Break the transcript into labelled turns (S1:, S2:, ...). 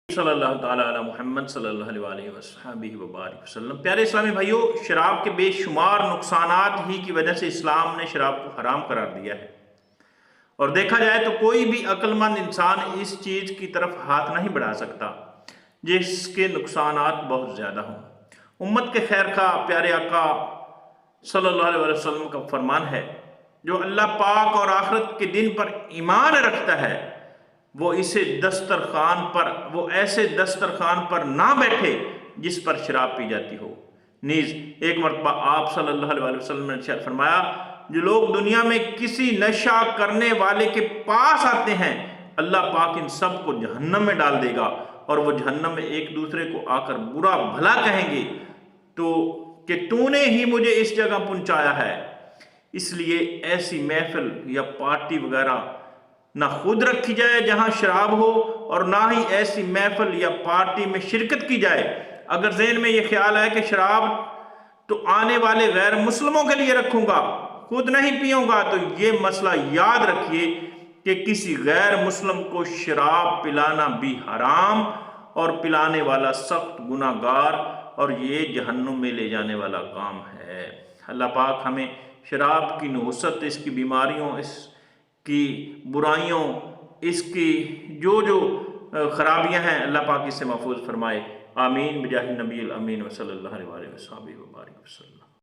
S1: صلی اللہ تعالیٰ علی محمد صلی اللہ علیہ وسلم وسلم۔ پیارے اسلامی بھائیوں، شراب کے بے شمار نقصانات ہی کی وجہ سے اسلام نے شراب کو حرام قرار دیا ہے، اور دیکھا جائے تو کوئی بھی عقل مند انسان اس چیز کی طرف ہاتھ نہیں بڑھا سکتا جس کے نقصانات بہت زیادہ ہوں۔ امت کے خیر خواہ پیارے آقا صلی اللہ علیہ وسلم کا فرمان ہے، جو اللہ پاک اور آخرت کے دن پر ایمان رکھتا ہے وہ ایسے دسترخوان پر نہ بیٹھے جس پر شراب پی جاتی ہو۔ نیز ایک مرتبہ آپ صلی اللہ علیہ وسلم نے ارشاد فرمایا، جو لوگ دنیا میں کسی نشہ کرنے والے کے پاس آتے ہیں اللہ پاک ان سب کو جہنم میں ڈال دے گا، اور وہ جہنم میں ایک دوسرے کو آ کر برا بھلا کہیں گے تو نے ہی مجھے اس جگہ پہنچایا ہے۔ اس لیے ایسی محفل یا پارٹی وغیرہ نہ خود رکھی جائے جہاں شراب ہو، اور نہ ہی ایسی محفل یا پارٹی میں شرکت کی جائے اگر ذہن میں یہ خیال ہے کہ شراب تو آنے والے غیر مسلموں کے لیے رکھوں گا، خود نہیں پیوں گا، تو یہ مسئلہ یاد رکھیے کہ کسی غیر مسلم کو شراب پلانا بھی حرام اور پلانے والا سخت گناہ گار، اور یہ جہنم میں لے جانے والا کام ہے۔ اللہ پاک ہمیں شراب کی نحوست، اس کی بیماریوں، اس کی برائیوں، اس کی جو خرابیاں ہیں، اللہ پاک اس سے محفوظ فرمائے۔ آمین بجاہ النبی الامین وصلی اللہ علیہ وسلم۔